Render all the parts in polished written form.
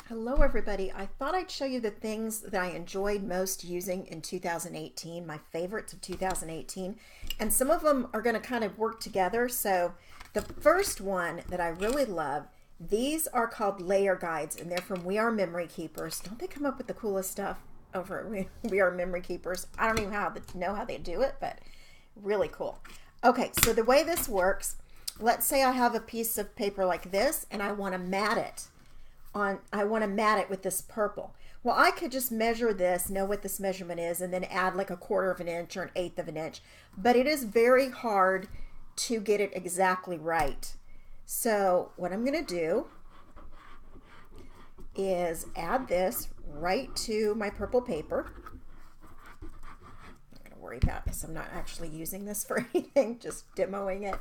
Hello everybody. I thought I'd show you the things that I enjoyed most using in 2018, my favorites of 2018, and some of them are going to kind of work together. So the first one that I really love, these are called layer guides, and they're from We Are Memory Keepers. Don't they come up with the coolest stuff over at We Are Memory Keepers? I don't even know how they do it, but really cool. Okay, so the way this works, let's say I have a piece of paper like this and I want to mat it. I want to mat it with this purple. Well, I could just measure this, know what this measurement is, and then add like 1/4 of an inch or 1/8 of an inch. But it is very hard to get it exactly right. So what I'm going to do is add this right to my purple paper. I'm not going to worry about this. I'm not actually using this for anything, just demoing it.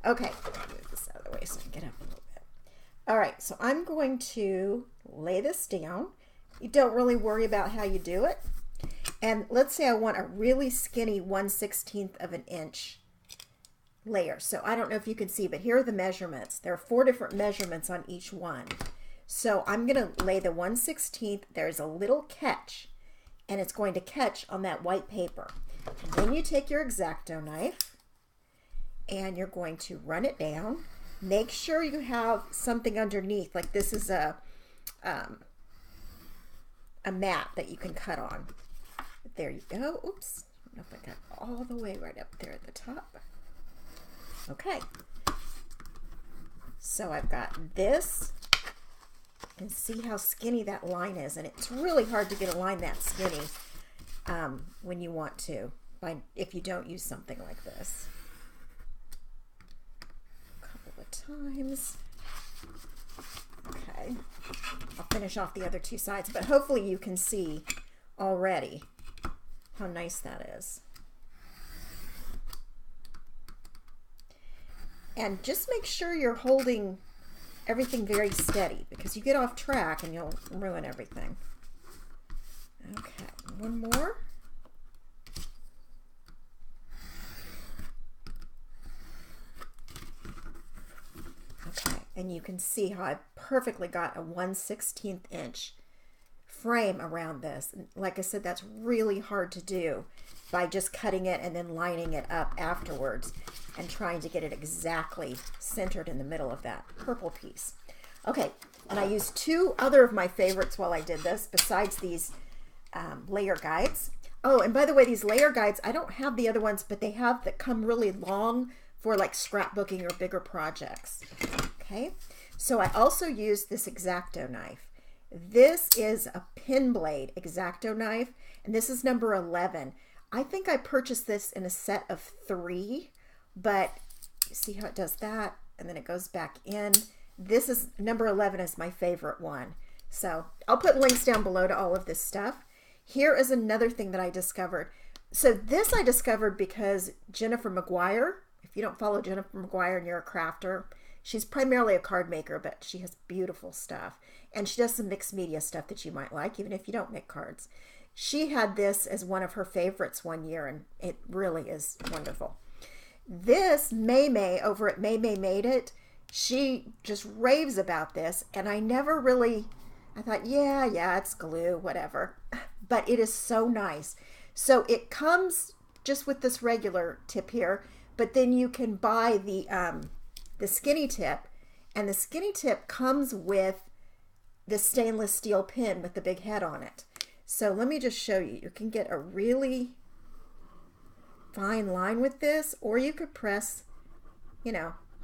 Okay, move this out of the way so I can get up a little bit. All right, so I'm going to lay this down. You don't really worry about how you do it. And let's say I want a really skinny 1/16 of an inch layer. So I don't know if you can see, but here are the measurements. There are 4 different measurements on each one. So I'm going to lay the 1/16. There's a little catch, and it's going to catch on that white paper. And then you take your X-Acto knife, and you're going to run it down. Make sure you have something underneath, like this is a mat that you can cut on. There you go. Oops. I don't know if I got all the way right up there at the top. Okay. So I've got this. And see how skinny that line is. And it's really hard to get a line that skinny when you want to, if you don't use something like this. Times. Okay, I'll finish off the other 2 sides, but hopefully you can see already how nice that is. And just make sure you're holding everything very steady, because you get off track and you'll ruin everything. Okay, one more. And you can see how I perfectly got a 1/16 inch frame around this. Like I said, that's really hard to do by just cutting it and then lining it up afterwards and trying to get it exactly centered in the middle of that purple piece. Okay, and I used 2 other of my favorites while I did this, besides these layer guides. Oh, and by the way, these layer guides, I don't have the other ones, but they have that come really long for like scrapbooking or bigger projects. Okay, so I also used this X-Acto knife. This is a pin blade X-Acto knife, and this is number 11. I think I purchased this in a set of 3, but you see how it does that, and then it goes back in. This is number 11 is my favorite one. So I'll put links down below to all of this stuff. Here is another thing that I discovered. So this I discovered because Jennifer McGuire, if you don't follow Jennifer McGuire and you're a crafter, she's primarily a card maker, but she has beautiful stuff. And she does some mixed media stuff that you might like, even if you don't make cards. She had this as one of her favorites one year, and it really is wonderful. This May over at May Made It, she just raves about this, and I never really, I thought, yeah, it's glue, whatever. But it is so nice. So it comes just with this regular tip here, but then you can buy the skinny tip, and the skinny tip comes with the stainless steel pin with the big head on it. So let me just show you. You can get a really fine line with this, or you could press,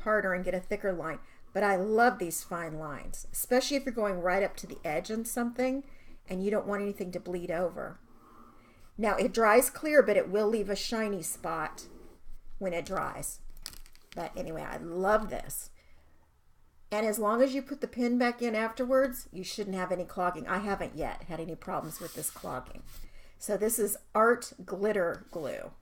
harder and get a thicker line. But I love these fine lines, especially if you're going right up to the edge on something and you don't want anything to bleed over. Now it dries clear, but it will leave a shiny spot when it dries. But anyway, I love this. And as long as you put the pin back in afterwards, you shouldn't have any clogging. I haven't yet had any problems with this clogging. So this is Art Glitter Glue.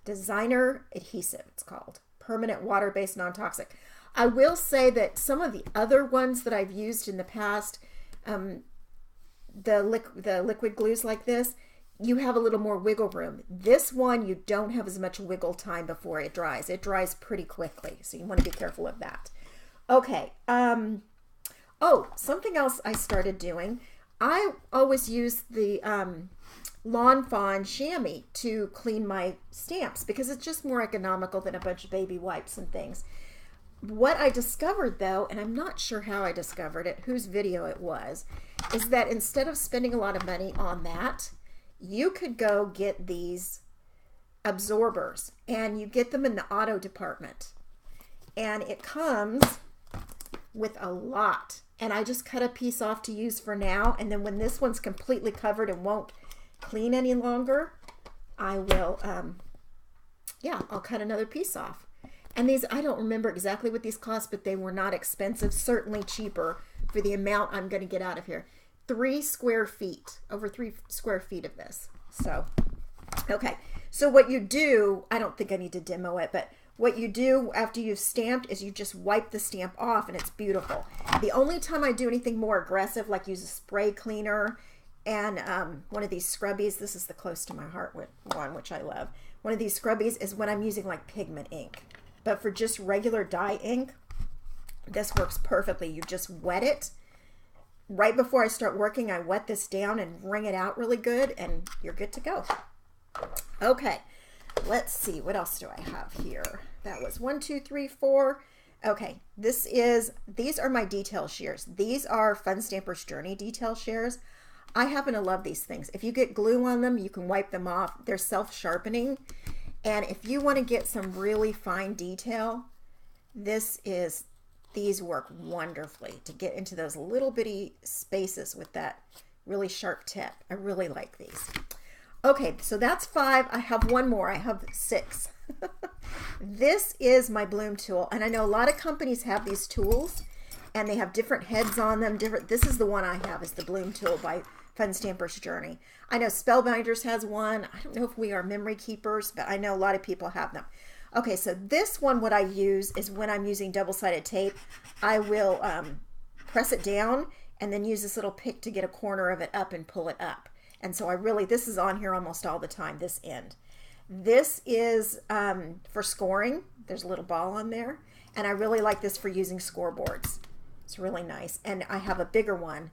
Designer Adhesive, it's called. Permanent water-based non-toxic. I will say that some of the other ones that I've used in the past, the liquid glues like this, you have a little more wiggle room. This one, you don't have as much wiggle time before it dries. It dries pretty quickly, so you want to be careful of that. Okay, Oh, something else I started doing. I always use the Lawn Fawn chamois to clean my stamps because it's just more economical than a bunch of baby wipes and things. What I discovered though, and I'm not sure how I discovered it, whose video it was, is that instead of spending a lot of money on that, you could go get these absorbers and you get them in the auto department. And it comes with a lot. And I just cut a piece off to use for now. And then when this one's completely covered and won't clean any longer, I will, I'll cut another piece off. And these, I don't remember exactly what these cost, but they were not expensive, certainly cheaper for the amount I'm going to get out of here. 3 square feet, over 3 square feet of this. So, okay. So what you do, I don't think I need to demo it, but what you do after you've stamped is you just wipe the stamp off and it's beautiful. The only time I do anything more aggressive, like use a spray cleaner and one of these scrubbies, this is the close to my heart one, which I love. One of these scrubbies is when I'm using like pigment ink. But for just regular dye ink, this works perfectly. You just wet it. Right before I start working, I wet this down and wring it out really good, and you're good to go. Okay, let's see. What else do I have here? That was 1, 2, 3, 4. Okay, these are my detail shears. These are Fun Stamper's Journey detail shears. I happen to love these things. If you get glue on them, you can wipe them off. They're self-sharpening. And if you want to get some really fine detail, these work wonderfully to get into those little bitty spaces with that really sharp tip. I really like these. Okay, so that's 5. I have one more. I have 6. This is my bloom tool. And I know a lot of companies have these tools and they have different heads on them. This is the one I have, is the bloom tool by Fun Stamper's Journey. I know Spellbinders has one. I don't know if we are memory keepers, but I know a lot of people have them. Okay, so this one, what I use is when I'm using double-sided tape, I will press it down and then use this little pick to get a corner of it up and pull it up. And so this is on here almost all the time, this end. This is for scoring. There's a little ball on there. And I really like this for using scoreboards. It's really nice. And I have a bigger one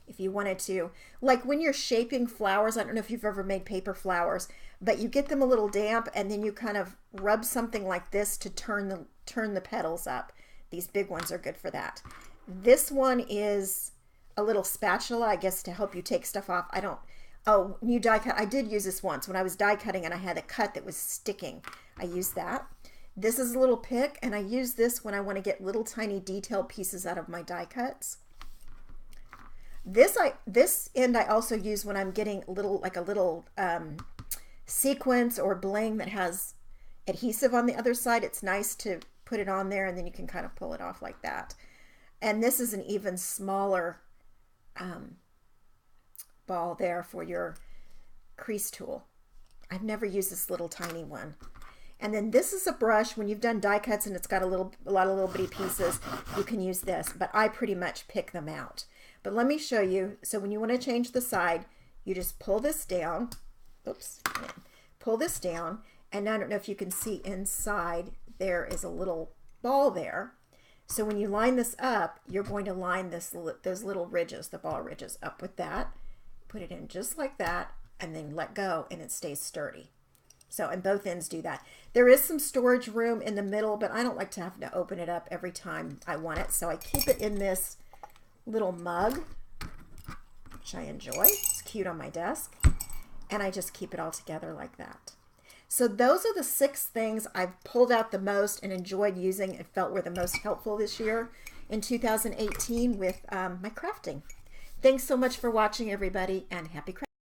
if you wanted to. Like when you're shaping flowers, I don't know if you've ever made paper flowers, but you get them a little damp and then you kind of rub something like this to turn the petals up. These big ones are good for that. This one is a little spatula, I guess, to help you take stuff off. When you die cut, I did use this once when I was die cutting and I had a cut that was sticking. I used that. This is a little pick, and I use this when I want to get little tiny detailed pieces out of my die cuts. This end I also use when I'm getting a little sequence or bling that has adhesive on the other side. It's nice to put it on there and then you can kind of pull it off like that. And this is an even smaller ball there for your crease tool. I've never used this little tiny one. And then this is a brush. When you've done die cuts and it's got a lot of little bitty pieces, you can use this, but I pretty much pick them out. But let me show you. So when you want to change the side, you just pull this down. Oops. Pull this down. And I don't know if you can see inside, there is a little ball there. So when you line this up, you're going to line those little ridges, the ball ridges, up with that. Put it in just like that, and then let go, and it stays sturdy. So, and both ends do that. There is some storage room in the middle, but I don't like to have to open it up every time I want it. So I keep it in this little mug, which I enjoy. It's cute on my desk. And I just keep it all together like that. So those are the 6 things I've pulled out the most and enjoyed using and felt were the most helpful this year in 2018 with my crafting. Thanks so much for watching, everybody, and happy crafting.